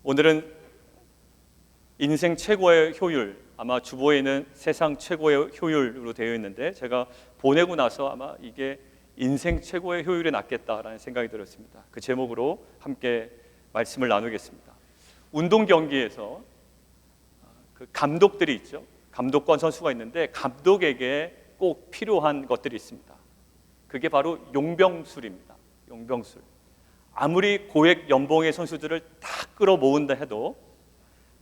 오늘은 인생 최고의 효율, 아마 주보에는 세상 최고의 효율로 되어 있는데 제가 보내고 나서 아마 이게 인생 최고의 효율에 낫겠다라는 생각이 들었습니다. 그 제목으로 함께 말씀을 나누겠습니다. 운동 경기에서 그 감독들이 있죠. 감독권 선수가 있는데 감독에게 꼭 필요한 것들이 있습니다. 그게 바로 용병술입니다. 용병술. 아무리 고액 연봉의 선수들을 다 끌어모은다 해도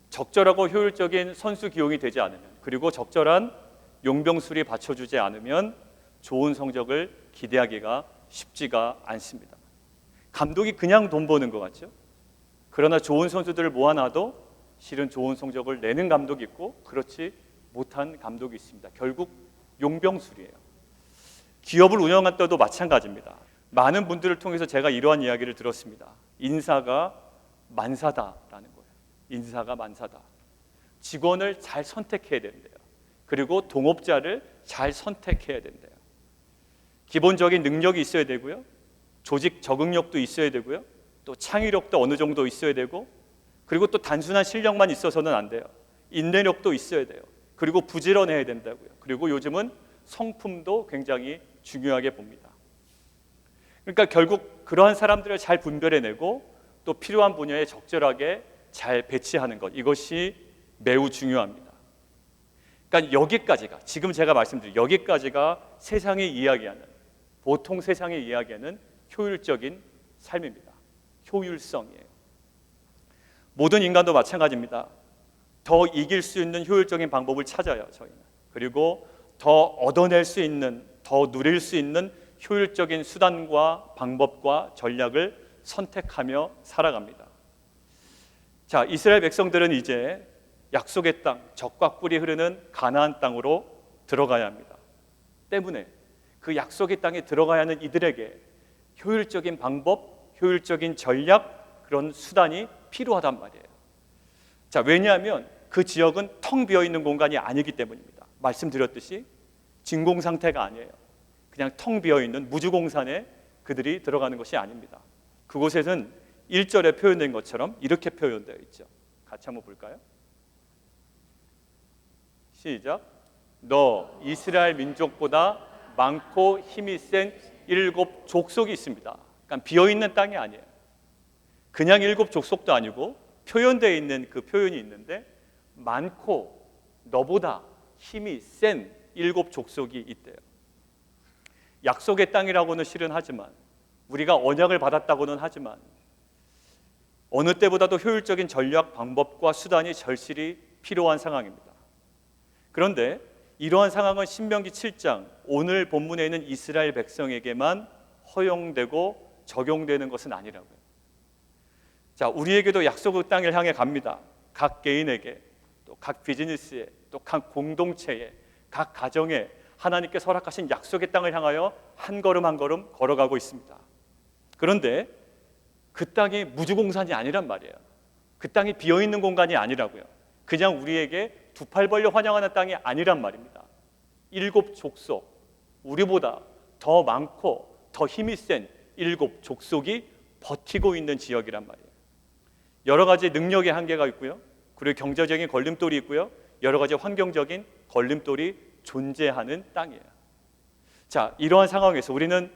적절하고 효율적인 선수 기용이 되지 않으면, 그리고 적절한 용병술이 받쳐주지 않으면 좋은 성적을 기대하기가 쉽지가 않습니다. 감독이 그냥 돈 버는 것 같죠? 그러나 좋은 선수들을 모아놔도 실은 좋은 성적을 내는 감독이 있고 그렇지 못한 감독이 있습니다. 결국 용병술이에요. 기업을 운영할 때도 마찬가지입니다. 많은 분들을 통해서 제가 이러한 이야기를 들었습니다. 인사가 만사다라는 거예요. 인사가 만사다. 직원을 잘 선택해야 된대요. 그리고 동업자를 잘 선택해야 된대요. 기본적인 능력이 있어야 되고요. 조직 적응력도 있어야 되고요. 또 창의력도 어느 정도 있어야 되고, 그리고 또 단순한 실력만 있어서는 안 돼요. 인내력도 있어야 돼요. 그리고 부지런해야 된다고요. 그리고 요즘은 성품도 굉장히 중요하게 봅니다. 그러니까 결국 그러한 사람들을 잘 분별해내고 또 필요한 분야에 적절하게 잘 배치하는 것, 이것이 매우 중요합니다. 그러니까 여기까지가, 지금 제가 말씀드린 여기까지가 세상이 이야기하는, 보통 세상이 이야기하는 효율적인 삶입니다. 효율성이에요. 모든 인간도 마찬가지입니다. 더 이길 수 있는 효율적인 방법을 찾아요, 저희는. 그리고 더 얻어낼 수 있는, 더 누릴 수 있는 효율적인 수단과 방법과 전략을 선택하며 살아갑니다. 자, 이스라엘 백성들은 이제 약속의 땅, 젖과 꿀이 흐르는 가나안 땅으로 들어가야 합니다. 때문에 그 약속의 땅에 들어가야 하는 이들에게 효율적인 방법, 효율적인 전략, 그런 수단이 필요하단 말이에요. 자, 왜냐하면 그 지역은 텅 비어있는 공간이 아니기 때문입니다. 말씀드렸듯이 진공 상태가 아니에요. 그냥 텅 비어있는 무주공산에 그들이 들어가는 것이 아닙니다. 그곳에는 1절에 표현된 것처럼 이렇게 표현되어 있죠. 같이 한번 볼까요? 시작. 너 이스라엘 민족보다 많고 힘이 센 7 족속이 있습니다. 그러니까 비어있는 땅이 아니에요. 그냥 7 족속도 아니고 표현되어 있는 그 표현이 있는데, 많고 너보다 힘이 센 7 족속이 있대요. 약속의 땅이라고는 실은 하지만, 우리가 언약을 받았다고는 하지만 어느 때보다도 효율적인 전략, 방법과 수단이 절실히 필요한 상황입니다. 그런데 이러한 상황은 신명기 7장 오늘 본문에 있는 이스라엘 백성에게만 허용되고 적용되는 것은 아니라고요. 자, 우리에게도 약속의 땅을 향해 갑니다. 각 개인에게, 또 각 비즈니스에, 또 각 공동체에, 각 가정에 하나님께서 허락하신 약속의 땅을 향하여 한 걸음 한 걸음 걸어가고 있습니다. 그런데 그 땅이 무주공산이 아니란 말이에요. 그 땅이 비어있는 공간이 아니라고요. 그냥 우리에게 두 팔 벌려 환영하는 땅이 아니란 말입니다. 7 족속, 우리보다 더 많고 더 힘이 센 7 족속이 버티고 있는 지역이란 말이에요. 여러 가지 능력의 한계가 있고요. 그리고 경제적인 걸림돌이 있고요. 여러 가지 환경적인 걸림돌이 존재하는 땅이에요. 자, 이러한 상황에서 우리는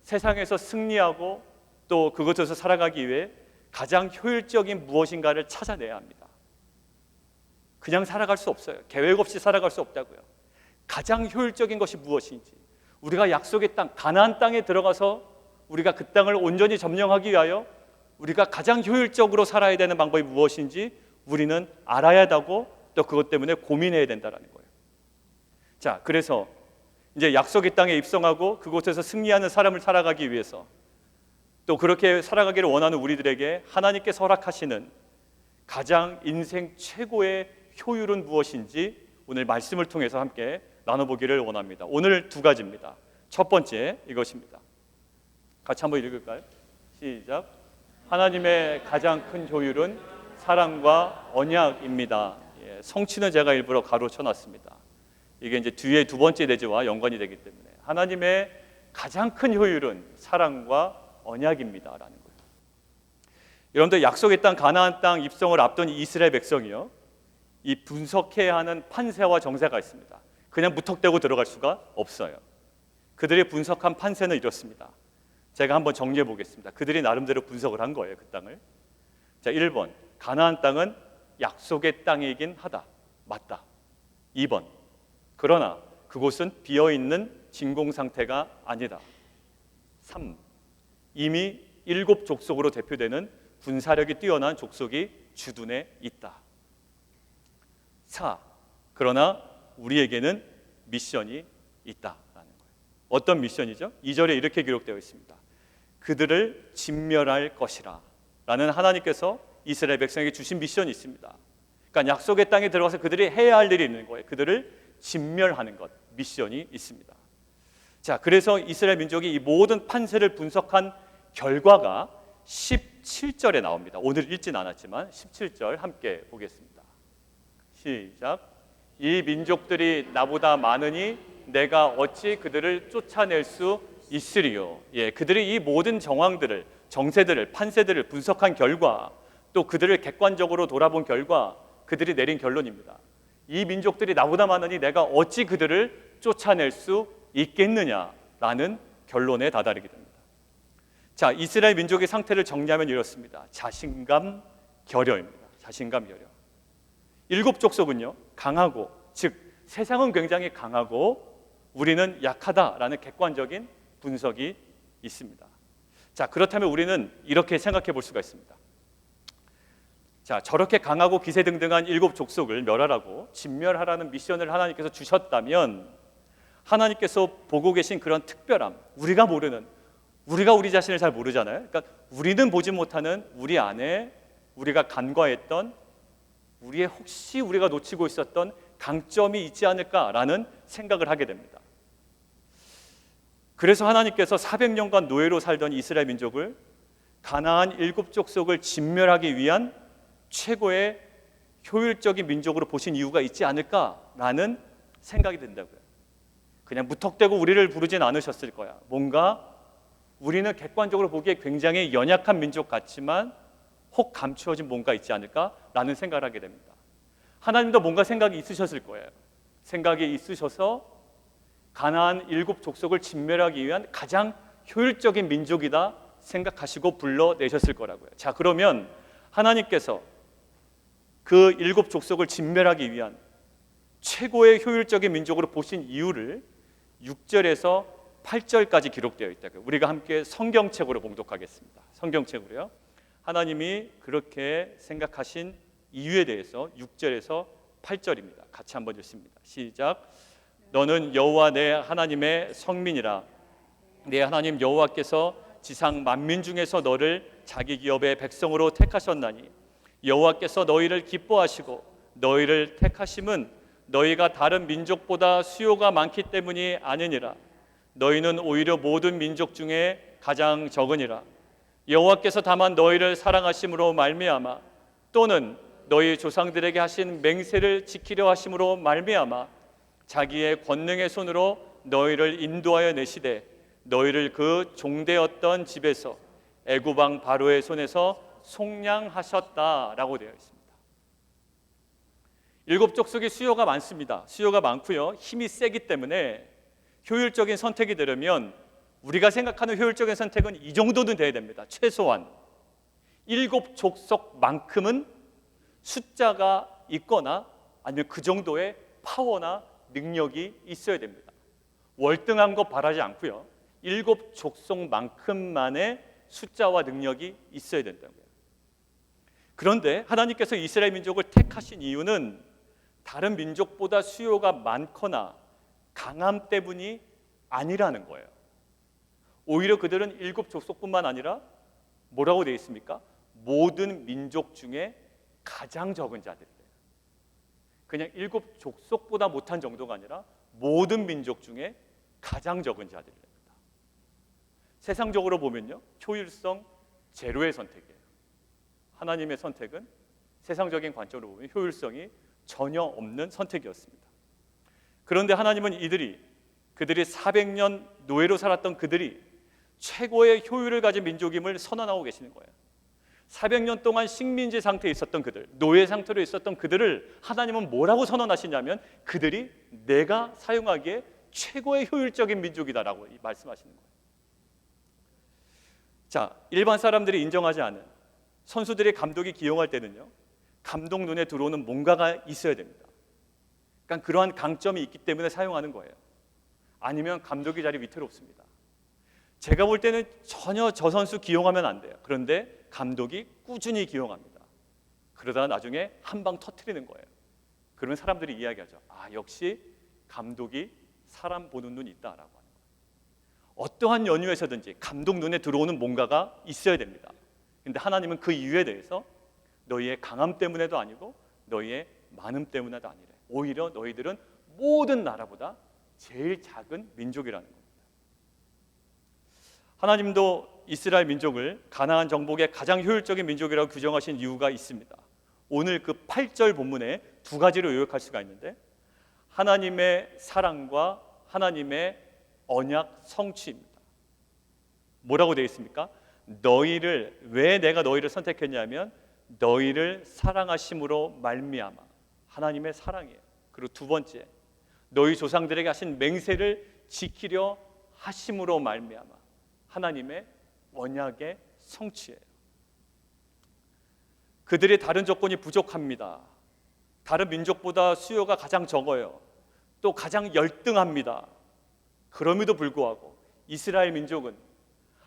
세상에서 승리하고 또 그것에서 살아가기 위해 가장 효율적인 무엇인가를 찾아내야 합니다. 그냥 살아갈 수 없어요. 계획 없이 살아갈 수 없다고요. 가장 효율적인 것이 무엇인지, 우리가 약속의 땅, 가나안 땅에 들어가서 우리가 그 땅을 온전히 점령하기 위하여 우리가 가장 효율적으로 살아야 되는 방법이 무엇인지 우리는 알아야 하고 또 그것 때문에 고민해야 된다는 거예요. 자, 그래서 이제 약속의 땅에 입성하고 그곳에서 승리하는 삶을 살아가기 위해서, 또 그렇게 살아가기를 원하는 우리들에게 하나님께서 허락하시는 가장 인생 최고의 효율은 무엇인지 오늘 말씀을 통해서 함께 나눠보기를 원합니다. 오늘 2가지입니다. 첫 번째 이것입니다. 같이 한번 읽을까요? 시작. 하나님의 가장 큰 효율은 사랑과 언약입니다. 예, 성취는 제가 일부러 가로 쳐놨습니다. 이게 이제 뒤에 2번째 내지와 연관이 되기 때문에 하나님의 가장 큰 효율은 사랑과 언약입니다라는 거예요. 여러분들 약속의 땅 가나안 땅 입성을 앞둔 이스라엘 백성이요, 이 분석해야 하는 판세와 정세가 있습니다. 그냥 무턱대고 들어갈 수가 없어요. 그들이 분석한 판세는 이렇습니다. 제가 한번 정리해 보겠습니다. 그들이 나름대로 분석을 한 거예요, 그 땅을. 자, 1번, 가나안 땅은 약속의 땅이긴 하다. 맞다. 2번, 그러나 그곳은 비어있는 진공 상태가 아니다. 3, 이미 7 족속으로 대표되는 군사력이 뛰어난 족속이 주둔해 있다. 4, 그러나 우리에게는 미션이 있다라는 거예요. 어떤 미션이죠? 2절에 이렇게 기록되어 있습니다. 그들을 진멸할 것이라 라는 하나님께서 이스라엘 백성에게 주신 미션이 있습니다. 그러니까 약속의 땅에 들어가서 그들이 해야 할 일이 있는 거예요. 그들을 진멸하는 것, 미션이 있습니다. 자, 그래서 이스라엘 민족이 이 모든 판세를 분석한 결과가 17절에 나옵니다. 오늘 읽진 않았지만 17절 함께 보겠습니다. 시작. 이 민족들이 나보다 많으니 내가 어찌 그들을 쫓아낼 수 있으리요. 예, 그들이 이 모든 정황들을, 정세들을, 판세들을 분석한 결과, 또 그들을 객관적으로 돌아본 결과 그들이 내린 결론입니다. 이 민족들이 나보다 많으니 내가 어찌 그들을 쫓아낼 수 있겠느냐라는 결론에 다다르게 됩니다. 자, 이스라엘 민족의 상태를 정리하면 이렇습니다. 자신감, 결여입니다. 자신감, 결여. 7 족속은요, 강하고, 즉 세상은 굉장히 강하고 우리는 약하다라는 객관적인 분석이 있습니다. 자, 그렇다면 우리는 이렇게 생각해 볼 수가 있습니다. 자, 저렇게 강하고 기세등등한 7 족속을 멸하라고, 진멸하라는 미션을 하나님께서 주셨다면 하나님께서 보고 계신 그런 특별함, 우리가 모르는, 우리가 우리 자신을 잘 모르잖아요. 그러니까 우리는 보지 못하는 우리 안에 우리가 간과했던, 우리의 혹시 우리가 놓치고 있었던 강점이 있지 않을까라는 생각을 하게 됩니다. 그래서 하나님께서 400년간 노예로 살던 이스라엘 민족을 가나안 7 족속을 진멸하기 위한 최고의 효율적인 민족으로 보신 이유가 있지 않을까라는 생각이 든다고요. 그냥 무턱대고 우리를 부르진 않으셨을 거야. 뭔가 우리는 객관적으로 보기에 굉장히 연약한 민족 같지만 혹 감추어진 뭔가 있지 않을까라는 생각을 하게 됩니다. 하나님도 뭔가 생각이 있으셨을 거예요. 생각이 있으셔서 가나안 7 족속을 진멸하기 위한 가장 효율적인 민족이다 생각하시고 불러내셨을 거라고요. 자, 그러면 하나님께서 그 7 족속을 진멸하기 위한 최고의 효율적인 민족으로 보신 이유를 6절에서 8절까지 기록되어 있다고요. 우리가 함께 성경책으로 봉독하겠습니다. 성경책으로요. 하나님이 그렇게 생각하신 이유에 대해서 6절에서 8절입니다. 같이 한번 읽습니다. 시작. 너는 여호와 내 하나님의 성민이라. 내 하나님 여호와께서 지상 만민 중에서 너를 자기 기업의 백성으로 택하셨나니 여호와께서 너희를 기뻐하시고 너희를 택하심은 너희가 다른 민족보다 수요가 많기 때문이 아니니라. 너희는 오히려 모든 민족 중에 가장 적으니라. 여호와께서 다만 너희를 사랑하심으로 말미암아 또는 너희 조상들에게 하신 맹세를 지키려 하심으로 말미암아 자기의 권능의 손으로 너희를 인도하여 내시되 너희를 그 종되었던 집에서 애굽 왕 바로의 손에서 속량하셨다라고 되어 있습니다. 7 족속의 수요가 많습니다. 수요가 많고요, 힘이 세기 때문에 효율적인 선택이 되려면 우리가 생각하는 효율적인 선택은 이 정도는 돼야 됩니다. 최소한 7 족속만큼은 숫자가 있거나 아니면 그 정도의 파워나 능력이 있어야 됩니다. 월등한 거 바라지 않고요, 7 족속만큼만의 숫자와 능력이 있어야 된다고요. 그런데 하나님께서 이스라엘 민족을 택하신 이유는 다른 민족보다 수요가 많거나 강함 때문이 아니라는 거예요. 오히려 그들은 7 족속뿐만 아니라 뭐라고 되어 있습니까? 모든 민족 중에 가장 적은 자들이래요. 그냥 7 족속보다 못한 정도가 아니라 모든 민족 중에 가장 적은 자들입니다. 세상적으로 보면요, 효율성 제로의 선택이에요. 하나님의 선택은 세상적인 관점으로 보면 효율성이 전혀 없는 선택이었습니다. 그런데 하나님은 그들이 400년 노예로 살았던 그들이 최고의 효율을 가진 민족임을 선언하고 계시는 거예요. 400년 동안 식민지 상태에 있었던 그들, 노예 상태로 있었던 그들을 하나님은 뭐라고 선언하시냐면 그들이 내가 사용하기에 최고의 효율적인 민족이다라고 말씀하시는 거예요. 자, 일반 사람들이 인정하지 않은 선수들의 감독이 기용할 때는요, 감독 눈에 들어오는 뭔가가 있어야 됩니다. 그러니까 그러한 강점이 있기 때문에 사용하는 거예요. 아니면 감독의 자리 위태롭습니다. 제가 볼 때는 전혀 저 선수 기용하면 안 돼요. 그런데 감독이 꾸준히 기용합니다. 그러다가 나중에 한 방 터뜨리는 거예요. 그러면 사람들이 이야기하죠. 아, 역시 감독이 사람 보는 눈이 있다라고 하는 거예요. 어떠한 연유에서든지 감독 눈에 들어오는 뭔가가 있어야 됩니다. 근데 하나님은 그 이유에 대해서 너희의 강함 때문에도 아니고 너희의 많음 때문에도 아니래. 오히려 너희들은 모든 나라보다 제일 작은 민족이라는 겁니다. 하나님도 이스라엘 민족을 가나안 정복의 가장 효율적인 민족이라고 규정하신 이유가 있습니다. 오늘 그 8절 본문에 두 가지로 요약할 수가 있는데, 하나님의 사랑과 하나님의 언약 성취입니다. 뭐라고 되어 있습니까? 너희를, 왜 내가 너희를 선택했냐면 너희를 사랑하심으로 말미암아. 하나님의 사랑이에요. 그리고 두 번째, 너희 조상들에게 하신 맹세를 지키려 하심으로 말미암아. 하나님의 언약의 성취예요. 그들의 다른 조건이 부족합니다. 다른 민족보다 수요가 가장 적어요. 또 가장 열등합니다. 그럼에도 불구하고 이스라엘 민족은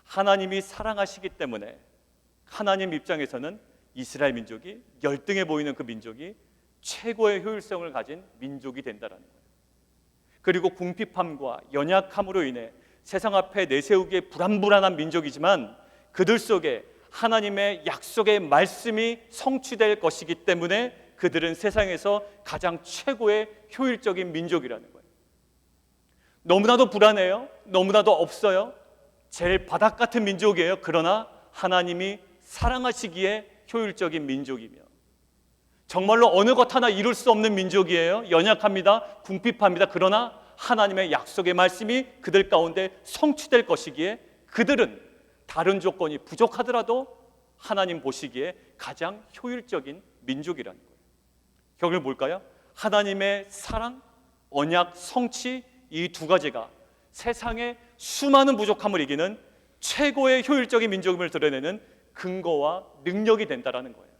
하나님이 사랑하시기 때문에 하나님 입장에서는 이스라엘 민족이, 열등해 보이는 그 민족이 최고의 효율성을 가진 민족이 된다는 거예요. 그리고 궁핍함과 연약함으로 인해 세상 앞에 내세우기에 불안불안한 민족이지만 그들 속에 하나님의 약속의 말씀이 성취될 것이기 때문에 그들은 세상에서 가장 최고의 효율적인 민족이라는 거예요. 너무나도 불안해요. 너무나도 없어요. 제일 바닥 같은 민족이에요. 그러나 하나님이 사랑하시기에 효율적인 민족이며, 정말로 어느 것 하나 이룰 수 없는 민족이에요. 연약합니다. 궁핍합니다. 그러나 하나님의 약속의 말씀이 그들 가운데 성취될 것이기에 그들은 다른 조건이 부족하더라도 하나님 보시기에 가장 효율적인 민족이라는 거예요. 결국 뭘까요? 하나님의 사랑, 언약, 성취, 이 두 가지가 세상의 수많은 부족함을 이기는 최고의 효율적인 민족임을 드러내는 근거와 능력이 된다라는 거예요.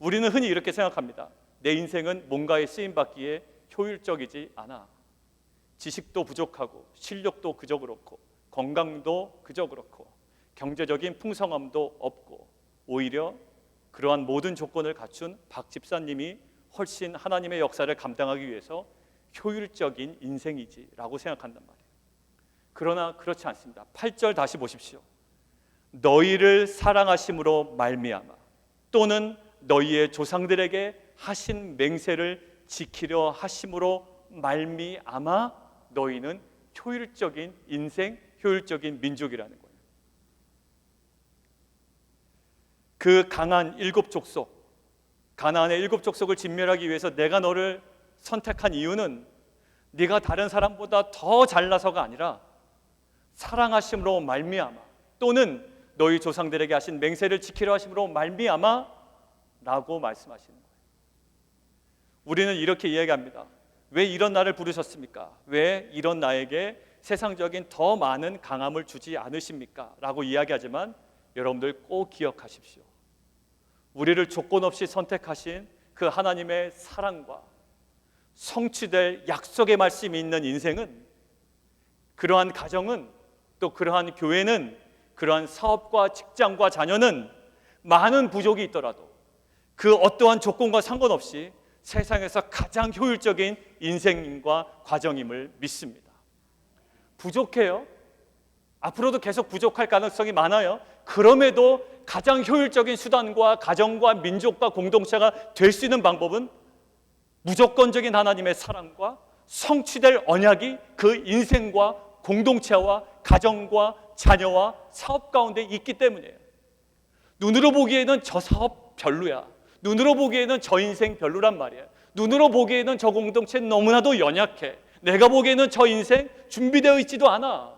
우리는 흔히 이렇게 생각합니다. 내 인생은 뭔가에 쓰임받기에 효율적이지 않아. 지식도 부족하고 실력도 그저 그렇고 건강도 그저 그렇고 경제적인 풍성함도 없고, 오히려 그러한 모든 조건을 갖춘 박 집사님이 훨씬 하나님의 역사를 감당하기 위해서 효율적인 인생이지 라고 생각한단 말이에요. 그러나 그렇지 않습니다. 8절 다시 보십시오. 너희를 사랑하심으로 말미암아, 또는 너희의 조상들에게 하신 맹세를 지키려 하심으로 말미암아 너희는 효율적인 인생, 효율적인 민족이라는 거예요. 그 강한 일곱 족속, 가나안의 일곱 족속을 진멸하기 위해서 내가 너를 선택한 이유는 네가 다른 사람보다 더 잘나서가 아니라 사랑하심으로 말미암아, 또는 너희 조상들에게 하신 맹세를 지키려 하심으로 말미암아 라고 말씀하시는 거예요. 우리는 이렇게 이야기합니다. 왜 이런 나를 부르셨습니까? 왜 이런 나에게 세상적인 더 많은 강함을 주지 않으십니까? 라고 이야기하지만 여러분들 꼭 기억하십시오. 우리를 조건 없이 선택하신 그 하나님의 사랑과 성취될 약속의 말씀이 있는 인생은, 그러한 가정은, 또 그러한 교회는, 그러한 사업과 직장과 자녀는 많은 부족이 있더라도 그 어떠한 조건과 상관없이 세상에서 가장 효율적인 인생과 과정임을 믿습니다. 부족해요. 앞으로도 계속 부족할 가능성이 많아요. 그럼에도 가장 효율적인 수단과 가정과 민족과 공동체가 될 수 있는 방법은 무조건적인 하나님의 사랑과 성취될 언약이 그 인생과 공동체와 가정과 자녀와 사업 가운데 있기 때문이에요. 눈으로 보기에는 저 사업 별로야. 눈으로 보기에는 저 인생 별로란 말이에요. 눈으로 보기에는 저 공동체 너무나도 연약해. 내가 보기에는 저 인생 준비되어 있지도 않아.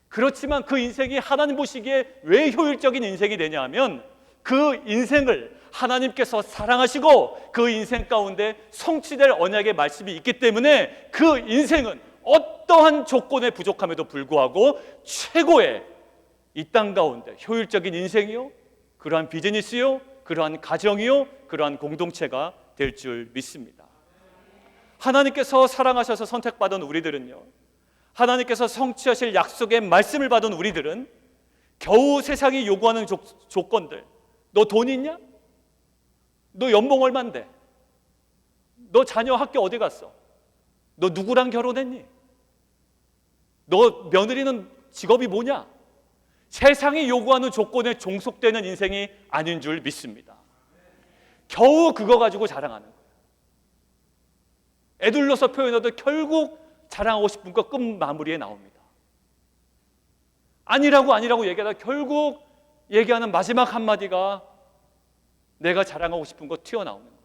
그렇지만 그 인생이 하나님 보시기에 왜 효율적인 인생이 되냐 하면 그 인생을 하나님께서 사랑하시고 그 인생 가운데 성취될 언약의 말씀이 있기 때문에 그 인생은 어떠한 조건에 부족함에도 불구하고 최고의 이 땅 가운데 효율적인 인생이요, 그러한 비즈니스요, 그러한 가정이요, 그러한 공동체가 될 줄 믿습니다. 하나님께서 사랑하셔서 선택받은 우리들은요, 하나님께서 성취하실 약속의 말씀을 받은 우리들은 겨우 세상이 요구하는 조건들, 너 돈 있냐? 너 연봉 얼만데? 너 자녀 학교 어디 갔어? 너 누구랑 결혼했니? 너 며느리는 직업이 뭐냐? 세상이 요구하는 조건에 종속되는 인생이 아닌 줄 믿습니다. 겨우 그거 가지고 자랑하는 거예요. 애둘러서 표현해도 결국 자랑하고 싶은 거 끝 마무리에 나옵니다. 아니라고 얘기하다 결국 얘기하는 마지막 한마디가 내가 자랑하고 싶은 거 튀어나오는 거예요.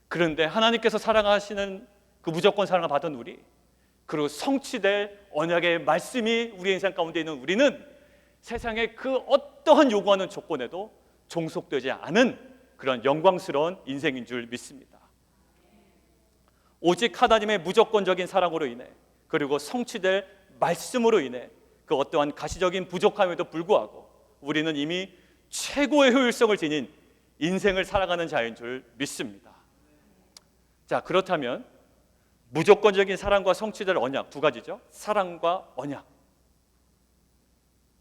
그런데 하나님께서 사랑하시는 그 무조건 사랑을 받은 우리, 그리고 성취될 언약의 말씀이 우리 인생 가운데 있는 우리는 세상의 그 어떠한 요구하는 조건에도 종속되지 않은 그런 영광스러운 인생인 줄 믿습니다. 오직 하나님의 무조건적인 사랑으로 인해, 그리고 성취될 말씀으로 인해 그 어떠한 가시적인 부족함에도 불구하고 우리는 이미 최고의 효율성을 지닌 인생을 살아가는 자인 줄 믿습니다. 자, 그렇다면 무조건적인 사랑과 성취될 언약 두 가지죠. 사랑과 언약.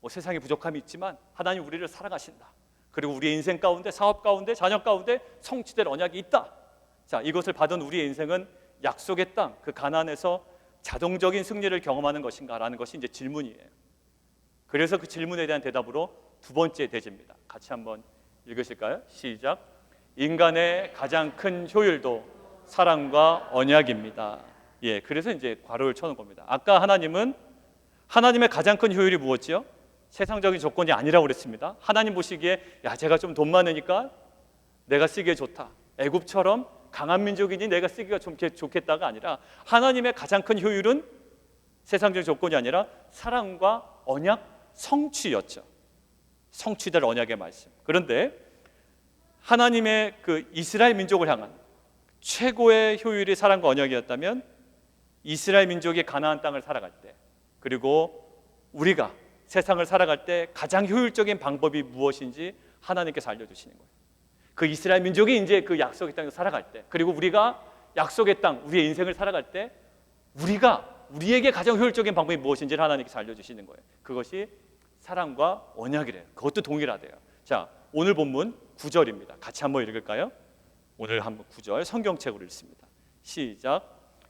세상에 부족함이 있지만 하나님 우리를 사랑하신다. 그리고 우리의 인생 가운데, 사업 가운데, 자녀 가운데 성취될 언약이 있다. 자, 이것을 받은 우리의 인생은 약속의 땅, 그 가나안에서 자동적인 승리를 경험하는 것인가라는 것이 이제 질문이에요. 그래서 그 질문에 대한 대답으로 두 번째 대제입니다. 같이 한번 읽으실까요? 시작. 인간의 가장 큰 효율도 사랑과 언약입니다. 예, 그래서 이제 괄호를 쳐놓은 겁니다. 아까 하나님은 하나님의 가장 큰 효율이 무엇이요? 세상적인 조건이 아니라고 그랬습니다. 하나님 보시기에 야, 제가 좀 돈 많으니까 내가 쓰기에 좋다. 애굽처럼 강한 민족이니 내가 쓰기가 좀 좋겠다가 아니라 하나님의 가장 큰 효율은 세상적인 조건이 아니라 사랑과 언약 성취였죠. 성취될 언약의 말씀. 그런데 하나님의 그 이스라엘 민족을 향한 최고의 효율이 사랑과 언약이었다면 이스라엘 민족이 가나안 땅을 살아갈 때, 그리고 우리가 세상을 살아갈 때 가장 효율적인 방법이 무엇인지 하나님께서 알려주시는 거예요. 그 이스라엘 민족이 이제 그 약속의 땅에서 살아갈 때, 그리고 우리가 약속의 땅, 우리의 인생을 살아갈 때 우리에게 가장 효율적인 방법이 무엇인지를 하나님께서 알려주시는 거예요. 그것이 사랑과 언약이래요. 그것도 동일하대요. 자, 오늘 본문 9절입니다. 같이 한번 읽을까요? 오늘 한번 9절 성경책으로 읽습니다. 시작.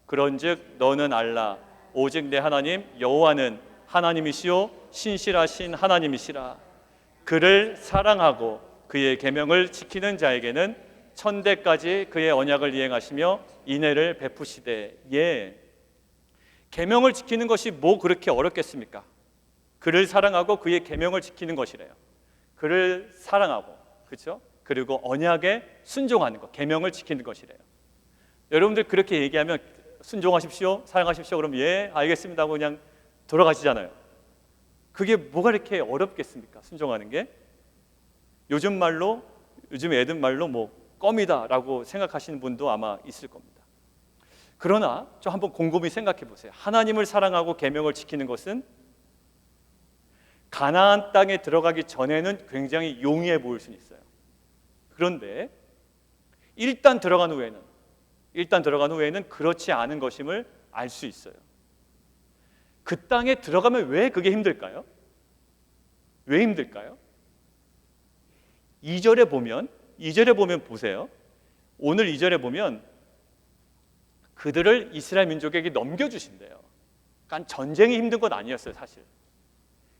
그런즉 너는 알라 오직 내 하나님 여호와는 하나님이시요 신실하신 하나님이시라. 그를 사랑하고 그의 계명을 지키는 자에게는 천대까지 그의 언약을 이행하시며 인애를 베푸시되. 예, 계명을 지키는 것이 뭐 그렇게 어렵겠습니까? 그를 사랑하고 그의 계명을 지키는 것이래요. 그를 사랑하고, 그렇죠? 그리고 언약에 순종하는 것, 계명을 지키는 것이래요. 여러분들 그렇게 얘기하면 순종하십시오, 사랑하십시오, 그럼 예, 알겠습니다 하고 그냥 돌아가시잖아요. 그게 뭐가 이렇게 어렵겠습니까? 순종하는 게. 요즘 애들 말로 뭐 껌이다라고 생각하시는 분도 아마 있을 겁니다. 그러나 좀 한번 곰곰이 생각해 보세요. 하나님을 사랑하고 계명을 지키는 것은 가나안 땅에 들어가기 전에는 굉장히 용이해 보일 수는 있어요. 그런데 일단 들어간 후에는 그렇지 않은 것임을 알 수 있어요. 그 땅에 들어가면 왜 그게 힘들까요? 왜 힘들까요? 2절에 보면 보세요. 오늘 2절에 보면 그들을 이스라엘 민족에게 넘겨주신대요. 그러니까 전쟁이 힘든 건 아니었어요, 사실.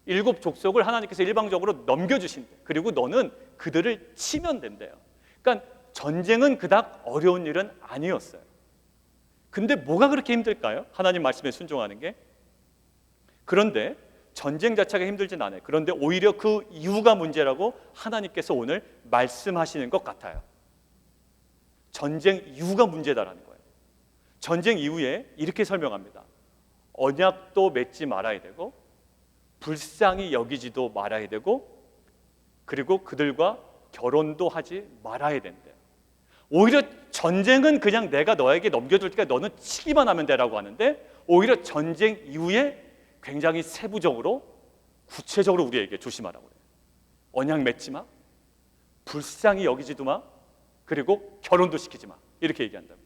7 족속을 하나님께서 일방적으로 넘겨주신대. 그리고 너는 그들을 치면 된대요. 그러니까 전쟁은 그닥 어려운 일은 아니었어요. 근데 뭐가 그렇게 힘들까요? 하나님 말씀에 순종하는 게. 그런데 전쟁 자체가 힘들진 않아요. 그런데 오히려 그 이유가 문제라고 하나님께서 오늘 말씀하시는 것 같아요. 전쟁 이유가 문제다라는 거예요. 전쟁 이후에 이렇게 설명합니다. 언약도 맺지 말아야 되고 불쌍히 여기지도 말아야 되고 그리고 그들과 결혼도 하지 말아야 된대요. 오히려 전쟁은 그냥 내가 너에게 넘겨줄 테니까 너는 치기만 하면 되라고 하는데, 오히려 전쟁 이후에 굉장히 세부적으로 구체적으로 우리에게 조심하라고 해요. 언약 맺지 마, 불쌍히 여기지도 마, 그리고 결혼도 시키지 마, 이렇게 얘기한다고요.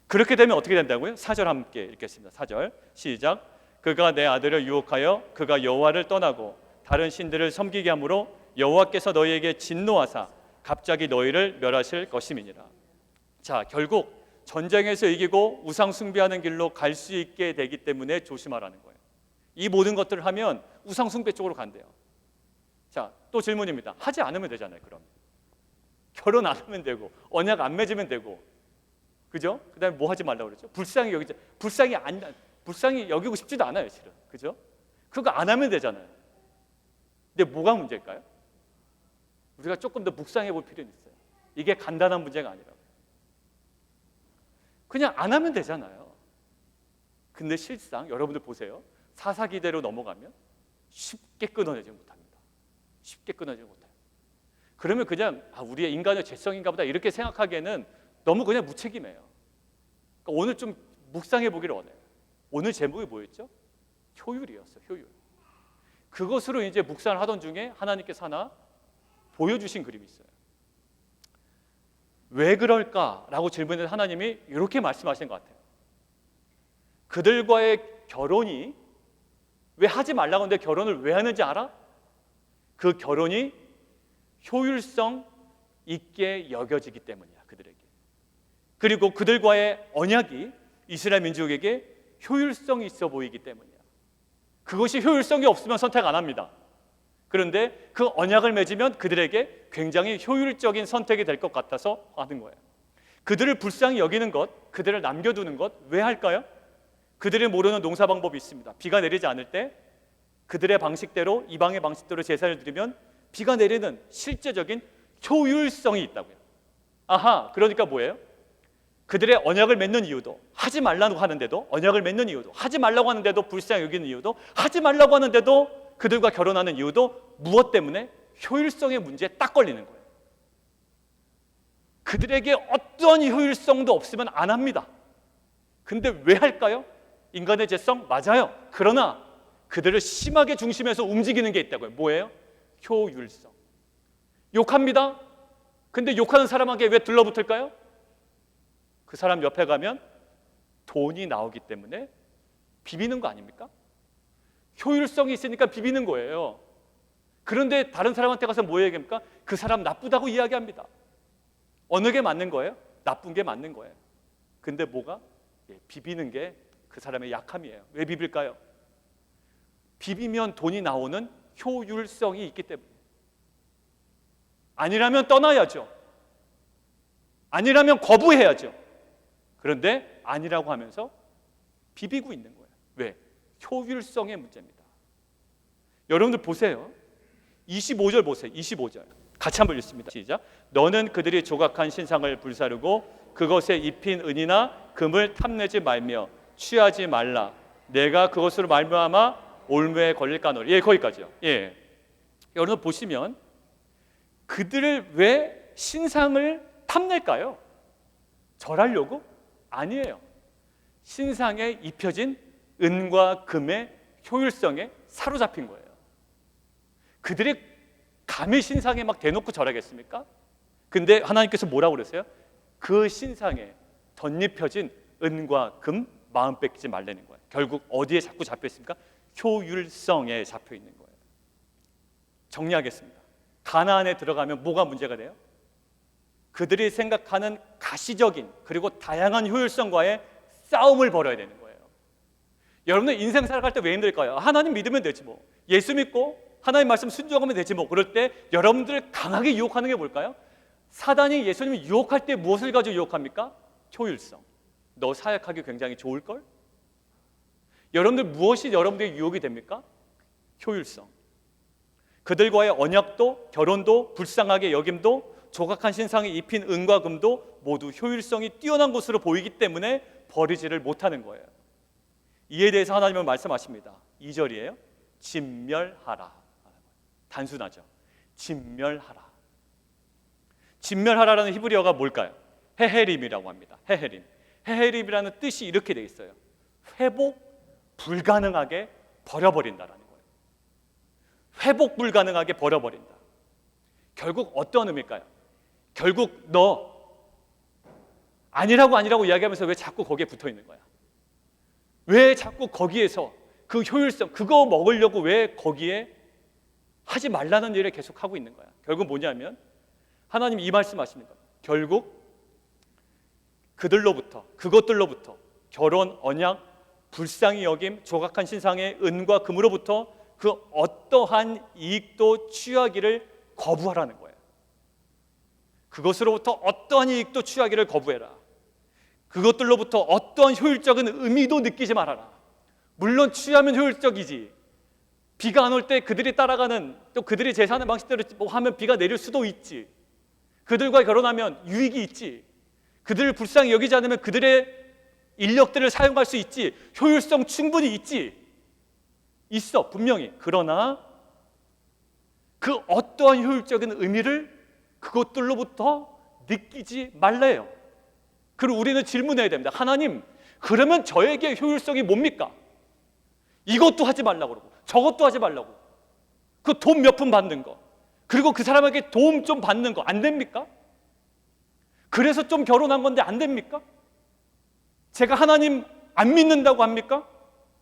그렇게 되면 어떻게 된다고요? 4절 함께 읽겠습니다. 4절 시작. 그가 내 아들을 유혹하여 그가 여호와를 떠나고 다른 신들을 섬기게 함으로 여호와께서 너희에게 진노하사 갑자기 너희를 멸하실 것임이니라. 자, 결국 전쟁에서 이기고 우상 숭배하는 길로 갈 수 있게 되기 때문에 조심하라는 거예요. 이 모든 것들을 하면 우상 숭배 쪽으로 간대요. 자, 또 질문입니다. 하지 않으면 되잖아요. 그럼 결혼 안 하면 되고 언약 안 맺으면 되고, 그죠? 그다음에 뭐 하지 말라고 그랬죠? 불쌍히 여기지. 불쌍히 여기고 싶지도 않아요, 실은. 그죠? 그거 안 하면 되잖아요. 근데 뭐가 문제일까요? 우리가 조금 더 묵상해 볼 필요는 있어요. 이게 간단한 문제가 아니라고. 그냥 안 하면 되잖아요. 근데 실상 여러분들 보세요. 사사기대로 넘어가면 쉽게 끊어내지 못합니다. 쉽게 끊어내지 못해요. 그러면 그냥 우리의 인간의 죄성인가 보다 이렇게 생각하기에는 너무 그냥 무책임해요. 그러니까 오늘 좀 묵상해 보기를 원해요. 오늘 제목이 뭐였죠? 효율이었어요. 효율. 그것으로 이제 묵상을 하던 중에 하나님께서 하나 보여주신 그림이 있어요. 왜 그럴까라고 질문해서 하나님이 이렇게 말씀하신 것 같아요. 그들과의 결혼이 왜 하지 말라고 하는데 결혼을 왜 하는지 알아? 그 결혼이 효율성 있게 여겨지기 때문이야, 그들에게. 그리고 그들과의 언약이 이스라엘 민족에게 효율성이 있어 보이기 때문이야. 그것이 효율성이 없으면 선택 안 합니다. 그런데 그 언약을 맺으면 그들에게 굉장히 효율적인 선택이 될 것 같아서 하는 거예요. 그들을 불쌍히 여기는 것, 그들을 남겨두는 것, 왜 할까요? 그들이 모르는 농사 방법이 있습니다. 비가 내리지 않을 때 그들의 방식대로, 이방의 방식대로 제사를 드리면 비가 내리는 실제적인 효율성이 있다고요. 아하, 그러니까 뭐예요? 그들의 언약을 맺는 이유도, 하지 말라고 하는데도, 언약을 맺는 이유도, 하지 말라고 하는데도 불쌍히 여기는 이유도, 하지 말라고 하는데도 그들과 결혼하는 이유도 무엇 때문에? 효율성의 문제에 딱 걸리는 거예요. 그들에게 어떤 효율성도 없으면 안 합니다. 근데 왜 할까요? 인간의 죄성? 맞아요. 그러나 그들을 심하게 중심에서 움직이는 게 있다고요. 뭐예요? 효율성. 욕합니다. 근데 욕하는 사람에게 왜 들러붙을까요? 그 사람 옆에 가면 돈이 나오기 때문에 비비는 거 아닙니까? 효율성이 있으니까 비비는 거예요. 그런데 다른 사람한테 가서 뭐 얘기합니까? 그 사람 나쁘다고 이야기합니다. 어느 게 맞는 거예요? 나쁜 게 맞는 거예요. 근데 뭐가? 비비는 게 그 사람의 약함이에요. 왜 비빌까요? 비비면 돈이 나오는 효율성이 있기 때문에. 아니라면 떠나야죠. 아니라면 거부해야죠. 그런데 아니라고 하면서 비비고 있는 거예요. 왜? 효율성의 문제입니다. 여러분들 보세요. 25절 보세요. 25절. 같이 한번 읽습니다. 시작. 너는 그들이 조각한 신상을 불사르고 그것에 입힌 은이나 금을 탐내지 말며 취하지 말라. 내가 그것으로 말미암아 올무에 걸릴까노라. 예, 거기까지요. 예. 여러분 보시면 그들을 왜 신상을 탐낼까요? 절하려고? 아니에요. 신상에 입혀진 은과 금의 효율성에 사로잡힌 거예요. 그들이 감히 신상에 막 대놓고 절하겠습니까? 근데 하나님께서 뭐라고 그랬어요? 그 신상에 덧입혀진 은과 금 마음 뺏기지 말라는 거예요. 결국 어디에 자꾸 잡혀 있습니까? 효율성에 잡혀 있는 거예요. 정리하겠습니다. 가나안에 들어가면 뭐가 문제가 돼요? 그들이 생각하는 가시적인 그리고 다양한 효율성과의 싸움을 벌여야 되는 거예요. 여러분들 인생 살아갈 때 왜 힘들까요? 하나님 믿으면 되지 뭐. 예수 믿고 하나님 말씀 순종하면 되지 뭐. 그럴 때 여러분들 강하게 유혹하는 게 뭘까요? 사단이 예수님을 유혹할 때 무엇을 가지고 유혹합니까? 효율성. 너 사역하기 굉장히 좋을걸? 여러분들 무엇이 여러분들의 유혹이 됩니까? 효율성. 그들과의 언약도 결혼도 불쌍하게 여김도 조각한 신상에 입힌 은과 금도 모두 효율성이 뛰어난 것으로 보이기 때문에 버리지를 못하는 거예요. 이에 대해서 하나님은 말씀하십니다. 2절이에요. 진멸하라. 단순하죠. 진멸하라. 진멸하라라는 히브리어가 뭘까요? 헤헤림이라고 합니다. 헤헤림. 헤헤림이라는 뜻이 이렇게 돼 있어요. 회복 불가능하게 버려버린다라는 거예요. 회복 불가능하게 버려버린다. 결국 어떤 의미일까요? 결국 너 아니라고 이야기하면서 왜 자꾸 거기에 붙어 있는 거야? 왜 자꾸 거기에서 그 효율성, 그거 먹으려고 왜 거기에 하지 말라는 일을 계속 하고 있는 거야? 결국 뭐냐면 하나님 이 말씀하십니다. 결국 그것들로부터 결혼, 언약, 불쌍히 여김, 조각한 신상의 은과 금으로부터 그 어떠한 이익도 취하기를 거부하라는 거예요. 그것으로부터 어떠한 이익도 취하기를 거부해라. 그것들로부터 어떠한 효율적인 의미도 느끼지 말아라. 물론 취하면 효율적이지. 비가 안 올 때 그들이 따라가는, 또 그들이 제사하는 방식대로 뭐 하면 비가 내릴 수도 있지. 그들과 결혼하면 유익이 있지. 그들을 불쌍히 여기지 않으면 그들의 인력들을 사용할 수 있지. 효율성 충분히 있지. 있어, 분명히. 그러나 그 어떠한 효율적인 의미를 그것들로부터 느끼지 말래요. 그리고 우리는 질문해야 됩니다. 하나님, 그러면 저에게 효율성이 뭡니까? 이것도 하지 말라고 그러고 저것도 하지 말라고, 그 돈 몇 푼 받는 거, 그리고 그 사람에게 도움 좀 받는 거 안 됩니까? 그래서 좀 결혼한 건데 안 됩니까? 제가 하나님 안 믿는다고 합니까?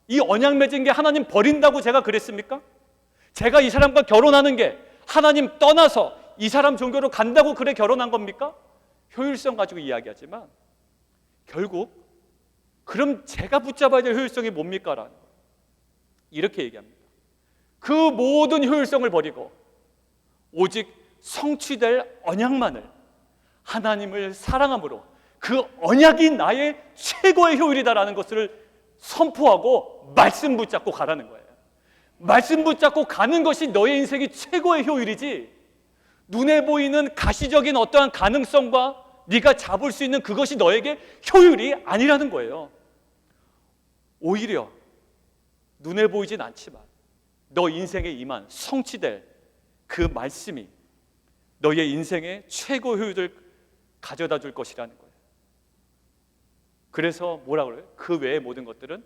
이 언약 맺은 게 하나님 버린다고 제가 그랬습니까? 제가 이 사람과 결혼하는 게 하나님 떠나서 이 사람 종교로 간다고 그래 결혼한 겁니까? 효율성 가지고 이야기하지만 결국 그럼 제가 붙잡아야 될 효율성이 뭡니까? 라는 거예요. 이렇게 얘기합니다. 그 모든 효율성을 버리고 오직 성취될 언약만을, 하나님을 사랑함으로 그 언약이 나의 최고의 효율이다라는 것을 선포하고 말씀 붙잡고 가라는 거예요. 말씀 붙잡고 가는 것이 너의 인생의 최고의 효율이지, 눈에 보이는 가시적인 어떠한 가능성과 네가 잡을 수 있는 그것이 너에게 효율이 아니라는 거예요. 오히려 눈에 보이진 않지만 너 인생에 임한 성취될 그 말씀이 너의 인생의 최고 효율을 가져다 줄 것이라는 거예요. 그래서 뭐라 그래요? 그 외의 모든 것들은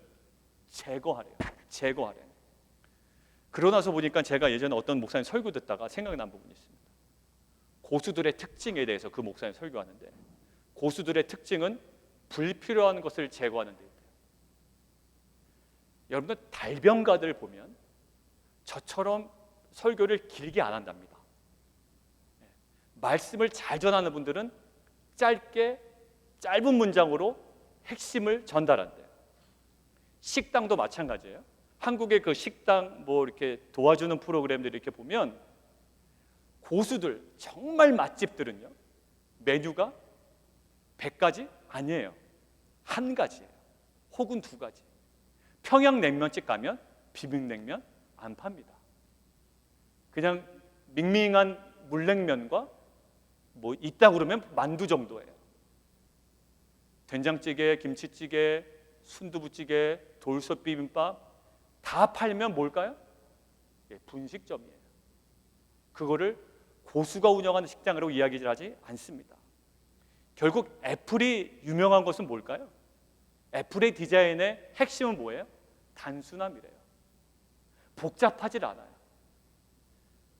제거하래요. 제거하래요. 그러고 나서 보니까 제가 예전에 어떤 목사님 설교 듣다가 생각난 부분이 있습니다. 고수들의 특징에 대해서 그 목사님 설교하는데, 고수들의 특징은 불필요한 것을 제거하는 데 있대요. 여러분들 달변가들 보면 저처럼 설교를 길게 안 한답니다. 말씀을 잘 전하는 분들은 짧은 문장으로 핵심을 전달한대요. 식당도 마찬가지예요. 한국의 그 식당 뭐 이렇게 도와주는 프로그램들 이렇게 보면 고수들, 정말 맛집들은요, 메뉴가 100가지 아니에요. 한 가지예요. 혹은 2가지. 평양냉면집 가면 비빔냉면 안 팝니다. 그냥 밍밍한 물냉면과 뭐 있다 그러면 만두 정도예요. 된장찌개, 김치찌개, 순두부찌개, 돌솥 비빔밥 다 팔면 뭘까요? 분식점이에요. 그거를 고수가 운영하는 식당이라고 이야기하지 않습니다. 결국 애플이 유명한 것은 뭘까요? 애플의 디자인의 핵심은 뭐예요? 단순함이래요. 복잡하지 않아요.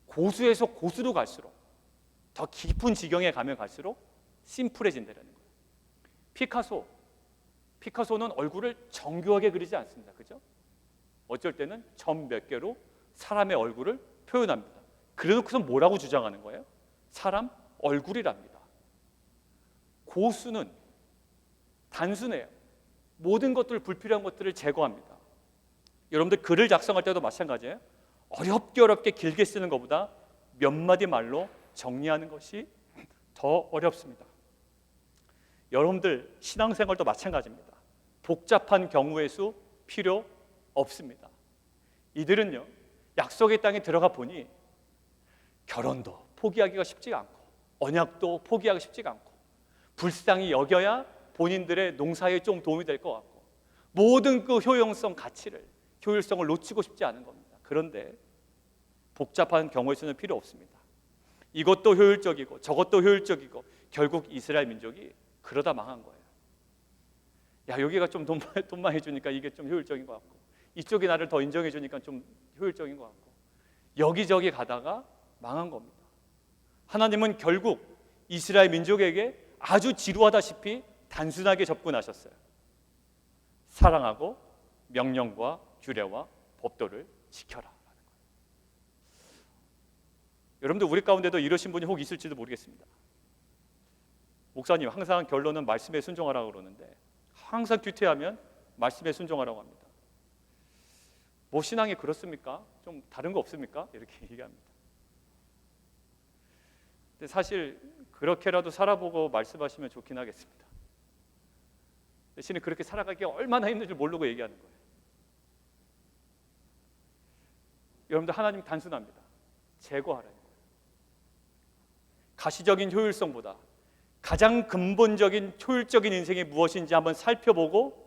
고수에서 고수로 갈수록, 더 깊은 지경에 가면 갈수록 심플해진다는 거예요. 피카소는 얼굴을 정교하게 그리지 않습니다. 그죠? 어쩔 때는 점 몇 개로 사람의 얼굴을 표현합니다. 그래놓고서 뭐라고 주장하는 거예요? 사람 얼굴이랍니다. 고수는 단순해요. 모든 것들, 불필요한 것들을 제거합니다. 여러분들 글을 작성할 때도 마찬가지예요. 어렵게 길게 쓰는 것보다 몇 마디 말로 정리하는 것이 더 어렵습니다. 여러분들 신앙생활도 마찬가지입니다. 복잡한 경우의 수 필요 없습니다. 이들은요, 약속의 땅에 들어가 보니 결혼도 포기하기가 쉽지가 않고 언약도 포기하기 쉽지가 않고 불쌍히 여겨야 본인들의 농사에 좀 도움이 될 것 같고 모든 그 효율성을 놓치고 싶지 않은 겁니다. 그런데 복잡한 경우의 수는 필요 없습니다. 이것도 효율적이고 저것도 효율적이고 결국 이스라엘 민족이 그러다 망한 거예요. 야, 여기가 좀 돈만 해주니까 이게 좀 효율적인 것 같고, 이쪽이 나를 더 인정해 주니까 좀 효율적인 것 같고, 여기저기 가다가 망한 겁니다. 하나님은 결국 이스라엘 민족에게 아주 지루하다시피 단순하게 접근하셨어요. 사랑하고 명령과 규례와 법도를 지켜라. 여러분들 우리 가운데도 이러신 분이 혹 있을지도 모르겠습니다. 목사님 항상 결론은 말씀에 순종하라고 그러는데 항상 뒤태하면 말씀에 순종하라고 합니다. 뭐 신앙이 그렇습니까? 좀 다른 거 없습니까? 이렇게 얘기합니다. 근데 사실 그렇게라도 살아보고 말씀하시면 좋긴 하겠습니다. 대신에 그렇게 살아가기 얼마나 힘든지 모르고 얘기하는 거예요. 여러분들 하나님 단순합니다. 제거하라는 거예요. 가시적인 효율성보다 가장 근본적인 효율적인 인생이 무엇인지 한번 살펴보고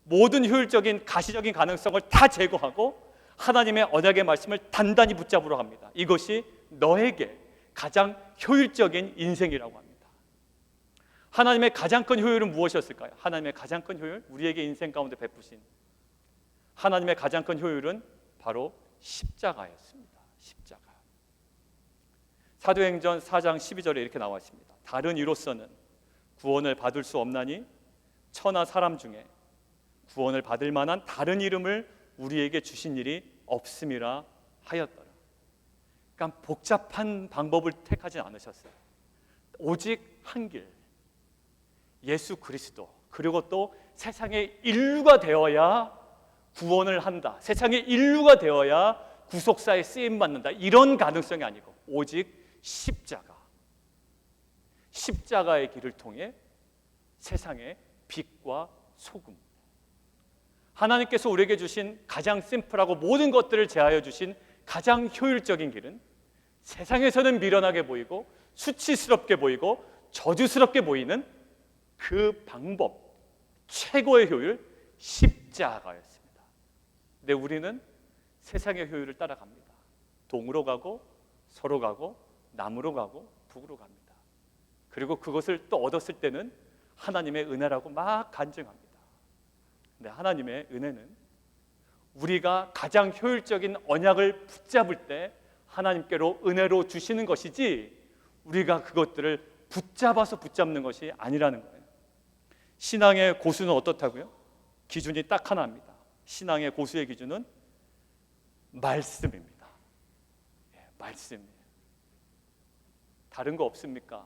모든 효율적인 가시적인 가능성을 다 제거하고 하나님의 언약의 말씀을 단단히 붙잡으러 갑니다. 이것이 너에게 가장 효율적인 인생이라고 합니다. 하나님의 가장 큰 효율은 무엇이었을까요? 하나님의 가장 큰 효율, 우리에게 인생 가운데 베푸신 하나님의 가장 큰 효율은 바로 십자가였습니다. 십자가. 사도행전 4장 12절에 이렇게 나와 있습니다. 다른 이로서는 구원을 받을 수 없나니 천하 사람 중에 구원을 받을 만한 다른 이름을 우리에게 주신 일이 없음이라 하였더라. 그러니까 복잡한 방법을 택하지 않으셨어요. 오직 한 길, 예수 그리스도, 그리고 또 세상의 인류가 되어야 구원을 한다, 세상의 인류가 되어야 구속사에 쓰임받는다, 이런 가능성이 아니고 오직 십자가의 길을 통해 세상의 빛과 소금, 하나님께서 우리에게 주신 가장 심플하고 모든 것들을 제하여 주신 가장 효율적인 길은 세상에서는 미련하게 보이고 수치스럽게 보이고 저주스럽게 보이는 그 방법, 최고의 효율, 십자가였습니다. 근데 우리는 세상의 효율을 따라갑니다. 동으로 가고 서로 가고 남으로 가고 북으로 갑니다. 그리고 그것을 또 얻었을 때는 하나님의 은혜라고 막 간증합니다. 근데 하나님의 은혜는 우리가 가장 효율적인 언약을 붙잡을 때 하나님께로 은혜로 주시는 것이지 우리가 그것들을 붙잡는 것이 아니라는 거예요. 신앙의 고수는 어떻다고요? 기준이 딱 하나입니다. 신앙의 고수의 기준은 말씀입니다. 말씀이에요. 다른 거 없습니까?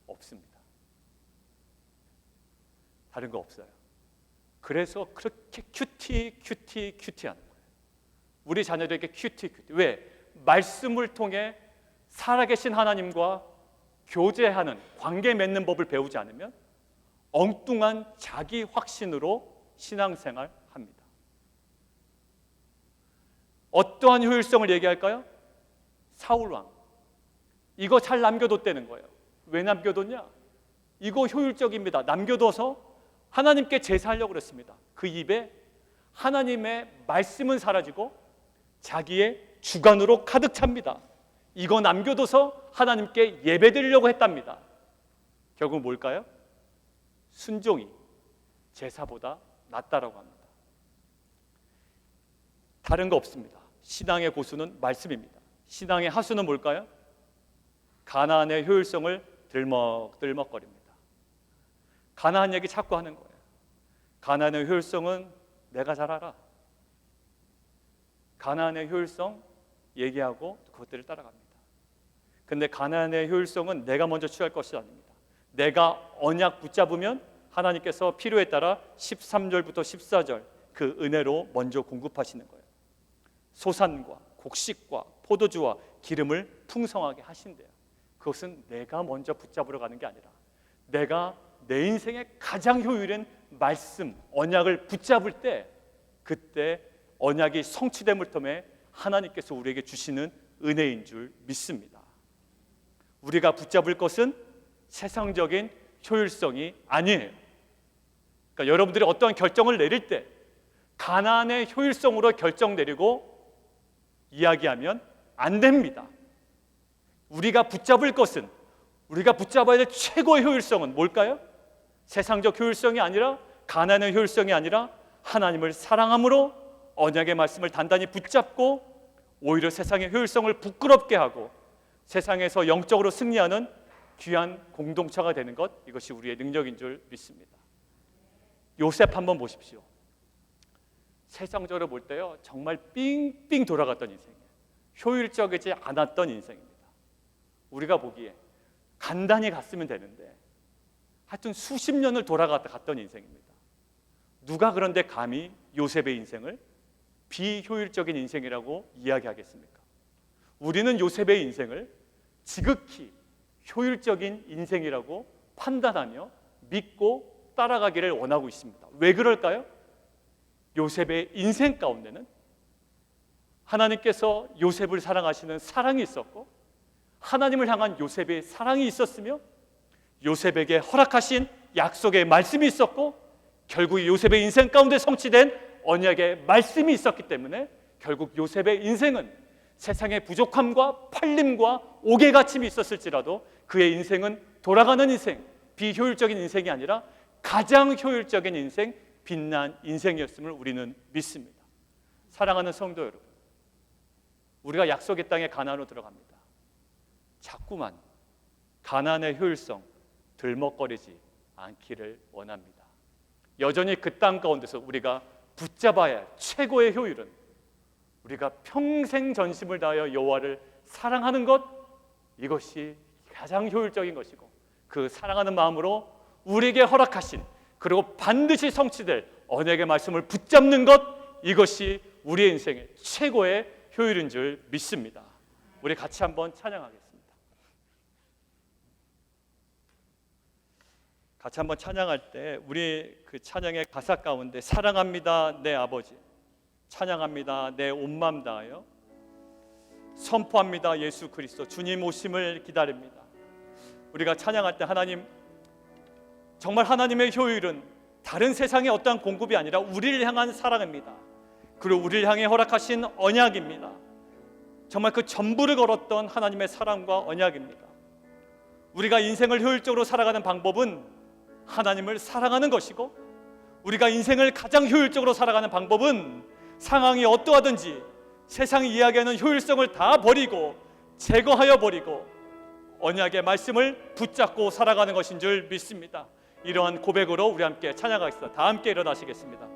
없습니다. 다른 거 없어요. 그래서 그렇게 큐티하는 거예요. 우리 자녀들에게 큐티. 왜? 말씀을 통해 살아계신 하나님과 교제하는, 관계 맺는 법을 배우지 않으면 엉뚱한 자기 확신으로 신앙생활 합니다. 어떠한 효율성을 얘기할까요? 사울왕, 이거 잘 남겨뒀다는 거예요. 왜 남겨뒀냐? 이거 효율적입니다. 남겨둬서 하나님께 제사하려고 그랬습니다. 그 입에 하나님의 말씀은 사라지고 자기의 주관으로 가득 찹니다. 이거 남겨둬서 하나님께 예배드리려고 했답니다. 결국 뭘까요? 순종이 제사보다 낫다라고 합니다. 다른 거 없습니다. 신앙의 고수는 말씀입니다. 신앙의 하수는 뭘까요? 가나안의 효율성을 들먹들먹거립니다. 가나안 얘기 자꾸 하는 거예요. 가나안의 효율성은 내가 잘 알아. 가나안의 효율성 얘기하고 그것들을 따라갑니다. 근데 가나안의 효율성은 내가 먼저 취할 것이 아닙니다. 내가 언약 붙잡으면 하나님께서 필요에 따라 13절부터 14절 그 은혜로 먼저 공급하시는 거예요. 소산과 곡식과 포도주와 기름을 풍성하게 하신대요. 그것은 내가 먼저 붙잡으러 가는 게 아니라 내가 내 인생의 가장 효율인 말씀, 언약을 붙잡을 때 그때 언약이 성취됨을 통해 하나님께서 우리에게 주시는 은혜인 줄 믿습니다. 우리가 붙잡을 것은 세상적인 효율성이 아니에요. 그러니까 여러분들이 어떠한 결정을 내릴 때 가나안의 효율성으로 결정 내리고 이야기하면 안 됩니다. 우리가 붙잡을 것은, 우리가 붙잡아야 될 최고의 효율성은 뭘까요? 세상적 효율성이 아니라, 가난의 효율성이 아니라 하나님을 사랑함으로 언약의 말씀을 단단히 붙잡고 오히려 세상의 효율성을 부끄럽게 하고 세상에서 영적으로 승리하는 귀한 공동체가 되는 것, 이것이 우리의 능력인 줄 믿습니다. 요셉 한번 보십시오. 세상적으로 볼 때요, 정말 삥삥 돌아갔던 인생이에요. 효율적이지 않았던 인생입니다. 우리가 보기에 간단히 갔으면 되는데 하여튼 수십 년을 갔던 인생입니다. 누가 그런데 감히 요셉의 인생을 비효율적인 인생이라고 이야기하겠습니까? 우리는 요셉의 인생을 지극히 효율적인 인생이라고 판단하며 믿고 따라가기를 원하고 있습니다. 왜 그럴까요? 요셉의 인생 가운데는 하나님께서 요셉을 사랑하시는 사랑이 있었고, 하나님을 향한 요셉의 사랑이 있었으며, 요셉에게 허락하신 약속의 말씀이 있었고, 결국 요셉의 인생 가운데 성취된 언약의 말씀이 있었기 때문에 결국 요셉의 인생은 세상의 부족함과 팔림과 옥외가침이 있었을지라도 그의 인생은 돌아가는 인생, 비효율적인 인생이 아니라 가장 효율적인 인생, 빛난 인생이었음을 우리는 믿습니다. 사랑하는 성도 여러분, 우리가 약속의 땅에 가나안으로 들어갑니다. 자꾸만 가나안의 효율성 들먹거리지 않기를 원합니다. 여전히 그 땅 가운데서 우리가 붙잡아야 할 최고의 효율은 우리가 평생 전심을 다하여 여호와를 사랑하는 것, 이것이 가장 효율적인 것이고, 그 사랑하는 마음으로 우리에게 허락하신 그리고 반드시 성취될 언약의 말씀을 붙잡는 것, 이것이 우리의 인생의 최고의 효율인 줄 믿습니다. 우리 같이 한번 찬양하겠습니다. 같이 한번 찬양할 때 우리 그 찬양의 가사 가운데 사랑합니다 내 아버지, 찬양합니다 내 온 마음 다하여, 선포합니다 예수 그리스도, 주님 오심을 기다립니다. 우리가 찬양할 때 하나님, 정말 하나님의 효율은 다른 세상의 어떠한 공급이 아니라 우리를 향한 사랑입니다. 그리고 우리를 향해 허락하신 언약입니다. 정말 그 전부를 걸었던 하나님의 사랑과 언약입니다. 우리가 인생을 효율적으로 살아가는 방법은 하나님을 사랑하는 것이고, 우리가 인생을 가장 효율적으로 살아가는 방법은 상황이 어떠하든지 세상이 이야기하는 효율성을 다 버리고 제거하여 버리고 언약의 말씀을 붙잡고 살아가는 것인 줄 믿습니다. 이러한 고백으로 우리 함께 찬양하겠습니다. 다 함께 일어나시겠습니다.